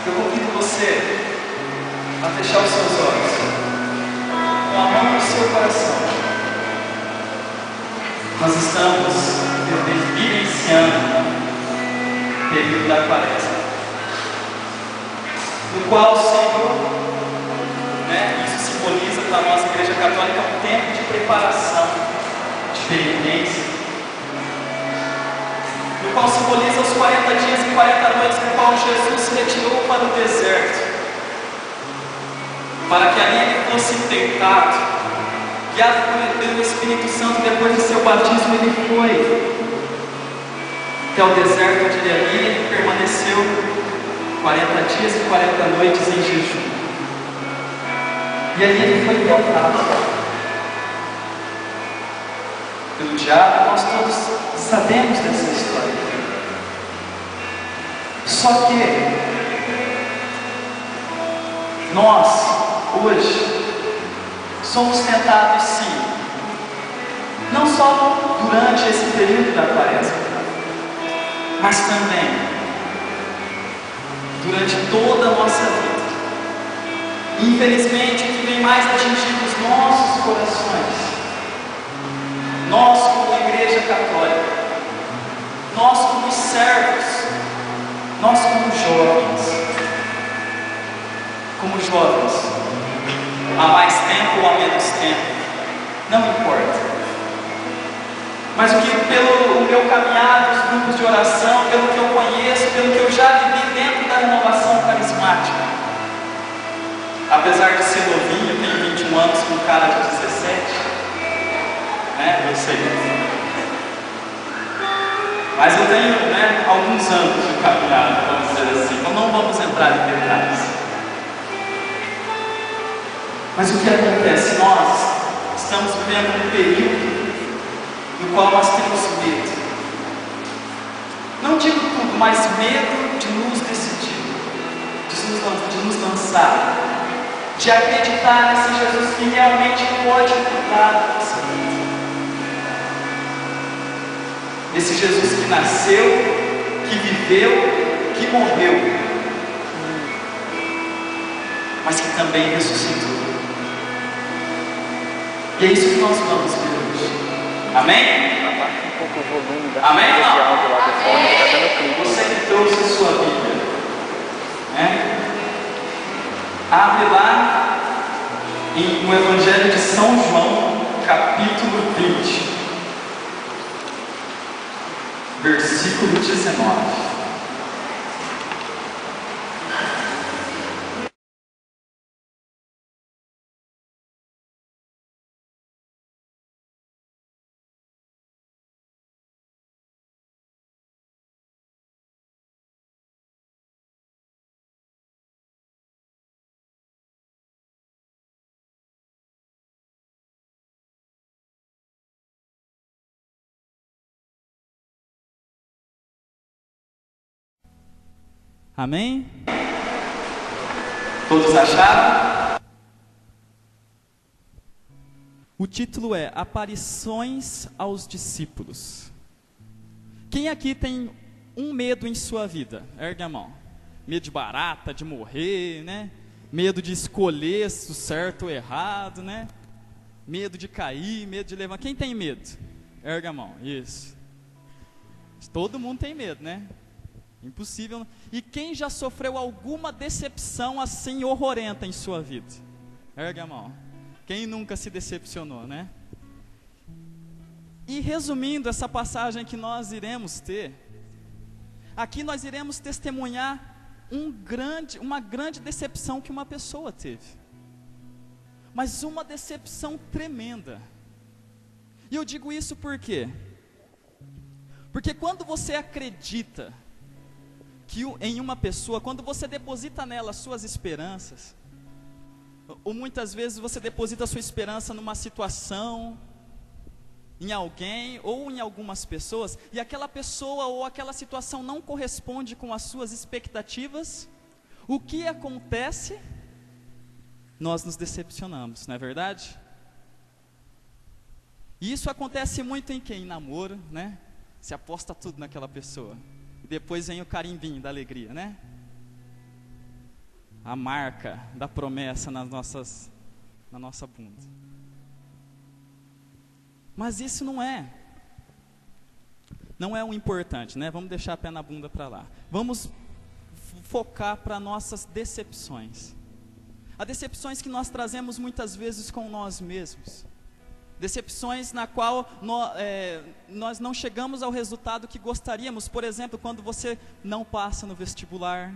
Eu convido você a fechar os seus olhos, com a mão no seu coração. Nós estamos vivenciando o período da Quaresma, no qual o Senhor, isso simboliza para a nossa Igreja Católica um tempo de preparação, de penitência, no qual simboliza os 40 dias e 40 noites no qual Jesus se retirou para o deserto, para que ali ele fosse tentado, guiado pelo Espírito Santo. Depois do seu batismo ele foi até o deserto, onde ele permaneceu 40 dias e 40 noites em jejum. E ali ele foi tentado pelo diabo. Nós todos sabemos dessa história. Só que nós, hoje, somos tentados sim, não só durante esse período da Quaresma, mas também durante toda a nossa vida. Infelizmente, o que vem mais atingindo os nossos corações, nós como Igreja Católica, nós como servos, nós como jovens, há mais tempo ou há menos tempo, não importa. Mas o que pelo meu caminhar nos grupos de oração, pelo que eu conheço, pelo que eu já vivi dentro da renovação carismática, apesar de ser novinho, eu tenho 21 anos com cara de 17, eu sei. Mas eu tenho alguns anos de caminhada, vamos dizer assim, então não vamos entrar em detalhes. Mas o que acontece? Nós estamos vivendo um período no qual nós temos medo. Não digo tudo, mas medo de nos decidir, de nos lançar, de acreditar nesse Jesus que realmente pode cuidar da nossa vida. Esse Jesus que nasceu, que viveu, que morreu, mas que também ressuscitou. E é isso que nós vamos ver hoje. Amém? Abaixa um pouco o volume da Amém ou não? áudio lá do fone, que tá dando clique. Você que trouxe a sua Bíblia, abre lá no Evangelho de São João, capítulo 20, versículo 19. Amém? Todos acharam? O título é Aparições aos Discípulos. Quem aqui tem um medo em sua vida? Ergue a mão. Medo de barata, de morrer, Medo de escolher o certo ou errado, Medo de cair, medo de levantar. Quem tem medo? Ergue a mão. Isso. Todo mundo tem medo, Impossível. E quem já sofreu alguma decepção assim horrorenta em sua vida? Ergue a mão. Quem nunca se decepcionou, E resumindo essa passagem que nós iremos ter, aqui nós iremos testemunhar uma grande decepção que uma pessoa teve. Mas uma decepção tremenda. E eu digo isso por quê? Porque quando você acredita em uma pessoa, quando você deposita nela suas esperanças, ou muitas vezes você deposita sua esperança numa situação, em alguém ou em algumas pessoas, e aquela pessoa ou aquela situação não corresponde com as suas expectativas, o que acontece? Nós nos decepcionamos, não é verdade? E isso acontece muito em quem? Em namoro, Se aposta tudo naquela pessoa. Depois vem o carimbinho da alegria, a marca da promessa na nossa bunda. Mas isso não é o importante, né? Vamos deixar a pé na bunda para lá. Vamos focar para nossas decepções. As decepções que nós trazemos muitas vezes com nós mesmos. Decepções na qual nós não chegamos ao resultado que gostaríamos. Por exemplo, quando você não passa no vestibular.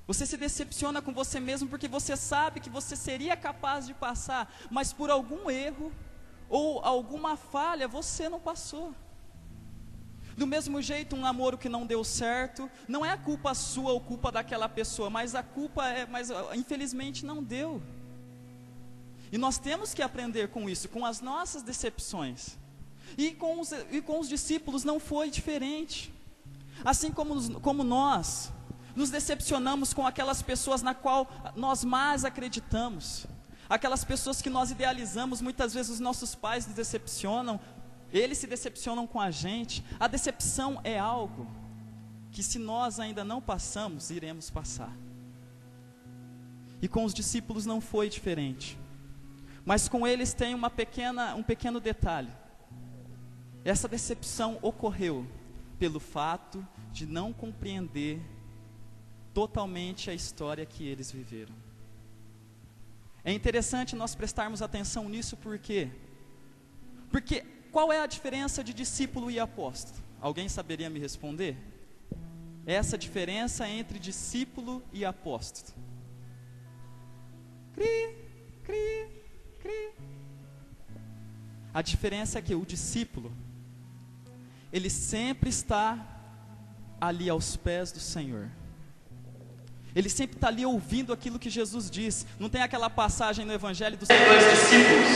Você se decepciona com você mesmo porque você sabe que você seria capaz de passar, mas por algum erro ou alguma falha você não passou. Do mesmo jeito, um namoro que não deu certo, não é a culpa sua ou culpa daquela pessoa, mas a culpa mas infelizmente não deu. E nós temos que aprender com isso, com as nossas decepções. E com os discípulos não foi diferente. Assim como nós nos decepcionamos com aquelas pessoas na qual nós mais acreditamos, aquelas pessoas que nós idealizamos, muitas vezes os nossos pais nos decepcionam, eles se decepcionam com a gente. A decepção é algo que, se nós ainda não passamos, iremos passar. E com os discípulos não foi diferente. Mas com eles tem um pequeno detalhe. Essa decepção ocorreu pelo fato de não compreender totalmente a história que eles viveram. É interessante nós prestarmos atenção nisso, por quê? Porque qual é a diferença de discípulo e apóstolo? Alguém saberia me responder? Essa diferença entre discípulo e apóstolo. A diferença é que o discípulo, ele sempre está ali aos pés do Senhor. Ele sempre está ali ouvindo aquilo que Jesus diz. Não tem aquela passagem no Evangelho dos 2 discípulos,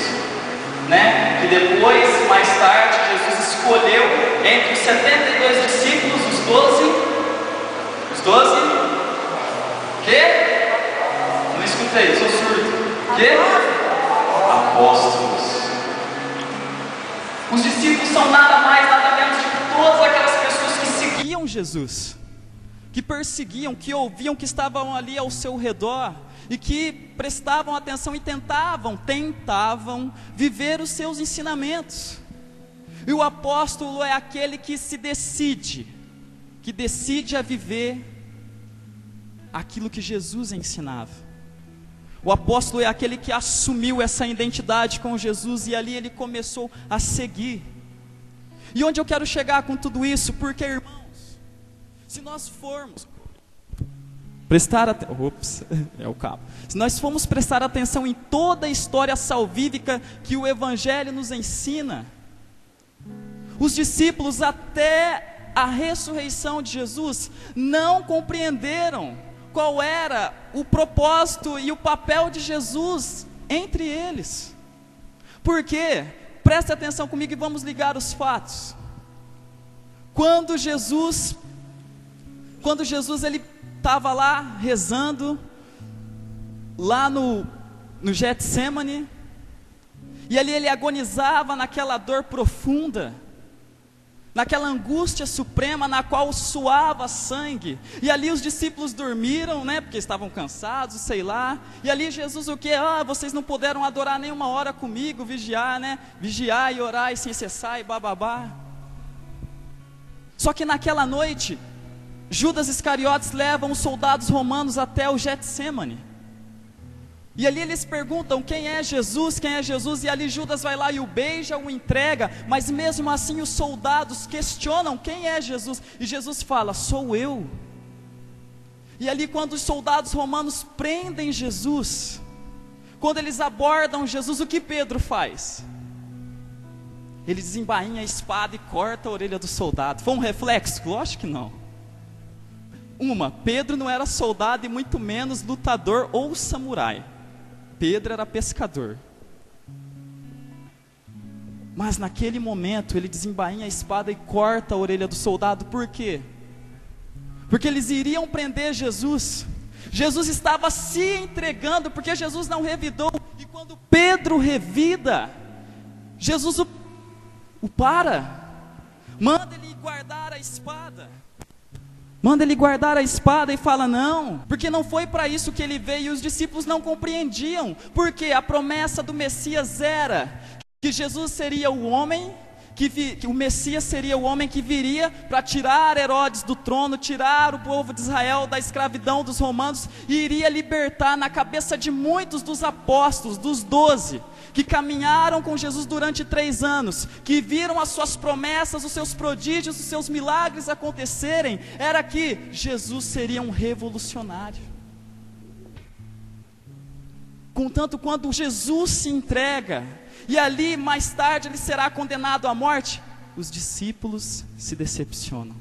né? Que depois, mais tarde, Jesus escolheu entre os 72 discípulos, os 12. Os 12? Quê? Não escutei, sou surdo. Quê? Apóstolos. Os discípulos são nada mais, nada menos do que todas aquelas pessoas que seguiam Jesus, que perseguiam, que ouviam, que estavam ali ao seu redor e que prestavam atenção e tentavam viver os seus ensinamentos. E o apóstolo é aquele que decide a viver aquilo que Jesus ensinava. O apóstolo é aquele que assumiu essa identidade com Jesus e ali ele começou a seguir. E onde eu quero chegar com tudo isso? Porque, irmãos, se nós formos se nós formos prestar atenção em toda a história salvífica que o Evangelho nos ensina, os discípulos até a ressurreição de Jesus não compreenderam qual era o propósito e o papel de Jesus entre eles. Por quê? Preste atenção comigo e vamos ligar os fatos. Quando Jesus ele estava lá rezando, lá no Getsemane, e ali ele agonizava naquela dor profunda, naquela angústia suprema na qual suava sangue, e ali os discípulos dormiram, né, porque estavam cansados, sei lá, e ali Jesus o que? Vocês não puderam adorar nem uma hora comigo, vigiar, né, vigiar e orar e sem cessar e bababá. Só que naquela noite, Judas Iscariotes leva os soldados romanos até o Getsemane, e ali eles perguntam quem é Jesus, e ali Judas vai lá e o beija, o entrega, mas mesmo assim os soldados questionam quem é Jesus, e Jesus fala, sou eu. E ali quando os soldados romanos prendem Jesus, quando eles abordam Jesus, o que Pedro faz? Ele desembainha a espada e corta a orelha do soldado. Foi um reflexo? Lógico que não. Pedro não era soldado e muito menos lutador ou samurai. Pedro era pescador. Mas naquele momento ele desembainha a espada e corta a orelha do soldado. Por quê? Porque eles iriam prender Jesus. Jesus estava se entregando, porque Jesus não revidou. E quando Pedro revida, Jesus o para, manda ele guardar a espada. Manda ele guardar a espada e fala não, porque não foi para isso que ele veio. E os discípulos não compreendiam, porque a promessa do Messias era que Jesus seria o homem, que o Messias seria o homem que viria para tirar Herodes do trono, tirar o povo de Israel da escravidão dos romanos, e iria libertar na cabeça de muitos dos apóstolos, dos 12, que caminharam com Jesus durante 3 anos, que viram as suas promessas, os seus prodígios, os seus milagres acontecerem, era que Jesus seria um revolucionário. Contanto, quando Jesus se entrega, e ali mais tarde ele será condenado à morte, os discípulos se decepcionam.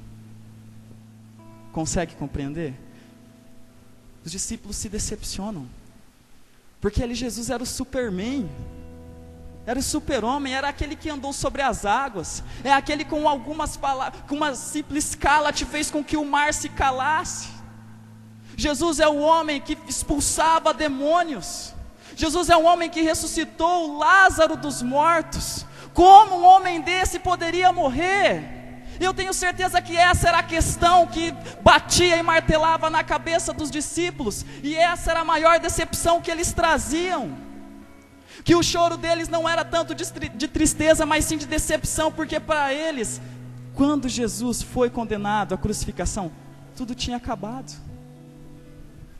Consegue compreender? Os discípulos se decepcionam, porque ali Jesus era o Superman, era o super-homem, era aquele que andou sobre as águas, é aquele com algumas palavras, com uma simples cala te fez com que o mar se calasse. Jesus é o homem que expulsava demônios. Jesus é um homem que ressuscitou Lázaro dos mortos. Como um homem desse poderia morrer? Eu tenho certeza que essa era a questão que batia e martelava na cabeça dos discípulos, e essa era a maior decepção que eles traziam, que o choro deles não era tanto de tristeza, mas sim de decepção, porque para eles, quando Jesus foi condenado à crucificação, tudo tinha acabado,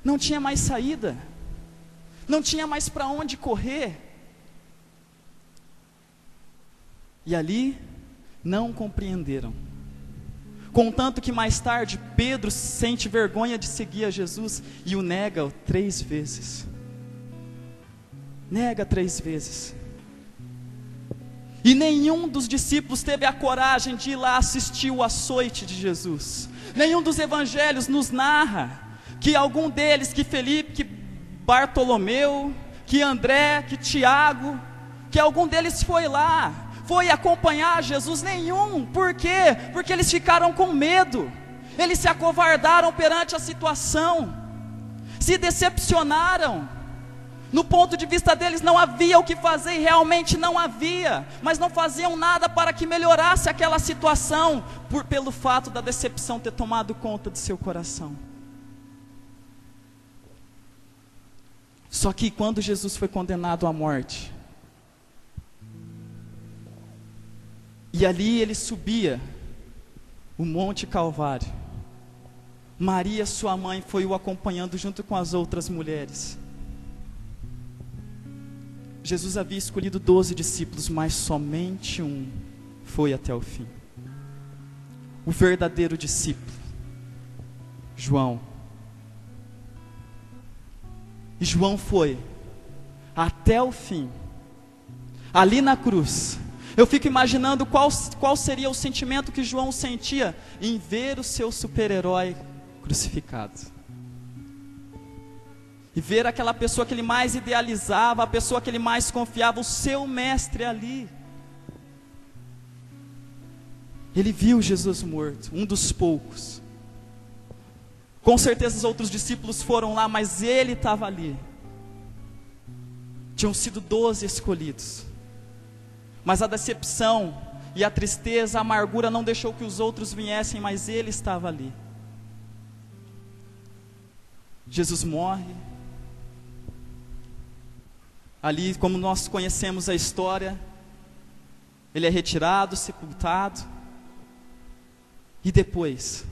não tinha mais saída, não tinha mais para onde correr. E ali não compreenderam. Contanto que mais tarde Pedro sente vergonha de seguir a Jesus e o nega 3 vezes. Nega 3 vezes. E nenhum dos discípulos teve a coragem de ir lá assistir o açoite de Jesus. Nenhum dos evangelhos nos narra que algum deles, que Felipe, que Bartolomeu, que André, que Tiago, que algum deles foi lá, foi acompanhar Jesus. Nenhum. Por quê? Porque eles ficaram com medo, eles se acovardaram perante a situação, se decepcionaram. No ponto de vista deles não havia o que fazer, e realmente não havia, mas não faziam nada para que melhorasse aquela situação, pelo fato da decepção ter tomado conta de seu coração. Só que quando Jesus foi condenado à morte, e ali ele subia o Monte Calvário, Maria, sua mãe, foi o acompanhando junto com as outras mulheres. Jesus havia escolhido 12 discípulos, mas somente um foi até o fim. O verdadeiro discípulo, João. E João foi até o fim, ali na cruz. Eu fico imaginando qual seria o sentimento que João sentia em ver o seu super-herói crucificado. E ver aquela pessoa que ele mais idealizava, a pessoa que ele mais confiava, o seu mestre ali. Ele viu Jesus morto, um dos poucos. Com certeza os outros discípulos foram lá, mas ele estava ali. Tinham sido 12 escolhidos. Mas a decepção e a tristeza, a amargura não deixou que os outros viessem, mas ele estava ali. Jesus morre. Ali, como nós conhecemos a história, ele é retirado, sepultado. E depois,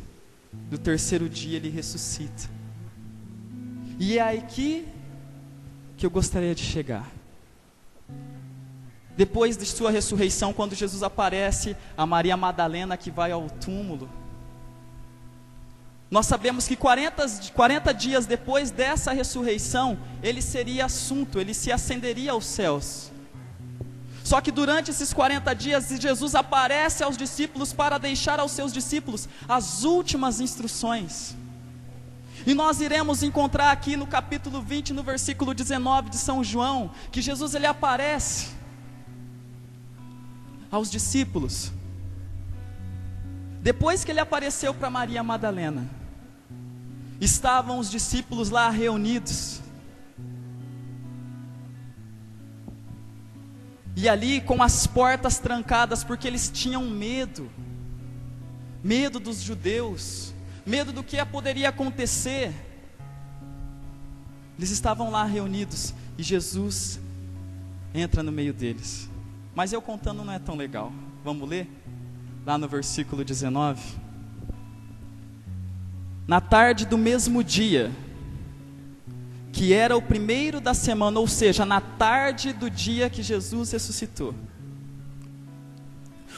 no 3º dia, ele ressuscita. E é aqui que eu gostaria de chegar. Depois de sua ressurreição, quando Jesus aparece a Maria Madalena, que vai ao túmulo, nós sabemos que 40 dias depois dessa ressurreição, ele seria assunto, ele se ascenderia aos céus. Só que durante esses 40 dias, Jesus aparece aos discípulos para deixar aos seus discípulos as últimas instruções. E nós iremos encontrar aqui no capítulo 20, no versículo 19 de São João, que Jesus ele aparece aos discípulos. Depois que ele apareceu para Maria Madalena, estavam os discípulos lá reunidos. E ali com as portas trancadas, porque eles tinham medo dos judeus, medo do que poderia acontecer. Eles estavam lá reunidos e Jesus entra no meio deles. Mas eu contando não é tão legal. Vamos ler? Lá no versículo 19. Na tarde do mesmo dia, que era o primeiro da semana, ou seja, na tarde do dia que Jesus ressuscitou,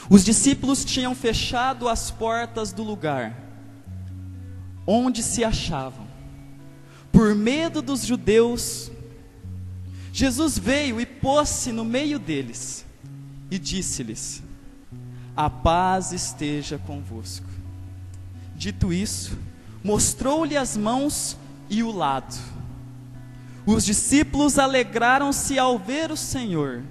os discípulos tinham fechado as portas do lugar onde se achavam, por medo dos judeus. Jesus veio e pôs-se no meio deles e disse-lhes: a paz esteja convosco. Dito isso, mostrou-lhe as mãos e o lado. Os discípulos alegraram-se ao ver o Senhor.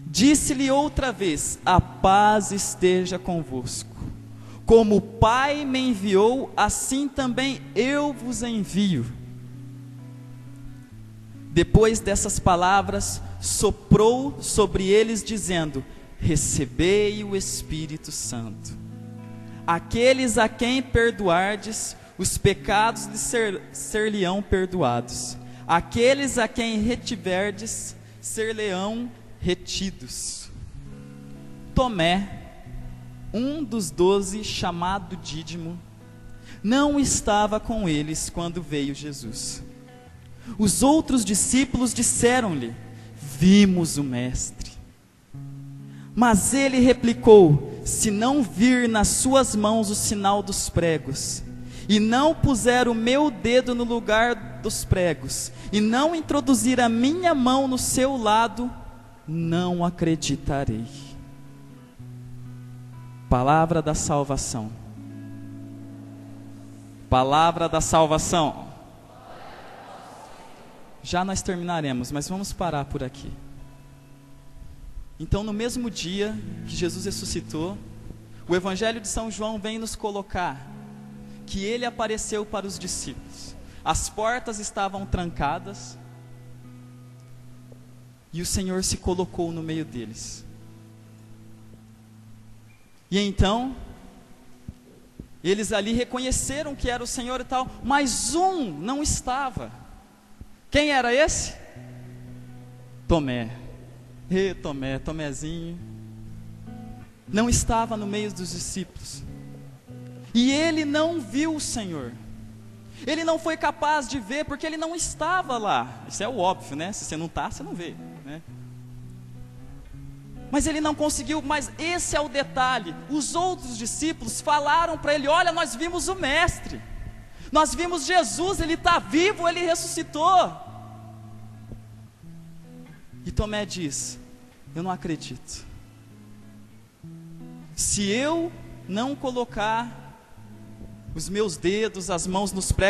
Disse-lhe outra vez: a paz esteja convosco. Como o Pai me enviou, assim também eu vos envio. Depois dessas palavras, soprou sobre eles, dizendo: recebei o Espírito Santo. Aqueles a quem perdoardes, os pecados lhes ser-lhe-ão perdoados. Aqueles a quem retiverdes, ser-lhe-ão retidos. Tomé, um dos 12, chamado Dídimo, não estava com eles quando veio Jesus. Os outros discípulos disseram-lhe: vimos o Mestre. Mas ele replicou: se não vir nas suas mãos o sinal dos pregos, e não puser o meu dedo no lugar dos pregos, e não introduzir a minha mão no seu lado, não acreditarei. Palavra da salvação. Palavra da salvação. Já nós terminaremos, mas vamos parar por aqui. Então, no mesmo dia que Jesus ressuscitou, o Evangelho de São João vem nos colocar que ele apareceu para os discípulos. As portas estavam trancadas e o Senhor se colocou no meio deles. E então, eles ali reconheceram que era o Senhor e tal, mas um não estava. Quem era esse? Tomé. Tomé, Tomézinho. Não estava no meio dos discípulos. E ele não viu o Senhor. Ele não foi capaz de ver, porque ele não estava lá. Isso é o óbvio, né? Se você não está, você não vê, né? Mas ele não conseguiu, mas esse é o detalhe. Os outros discípulos falaram para ele: olha, nós vimos o Mestre. Nós vimos Jesus, ele está vivo, ele ressuscitou. E Tomé diz: eu não acredito. Se eu não colocar os meus dedos, as mãos nos pregos,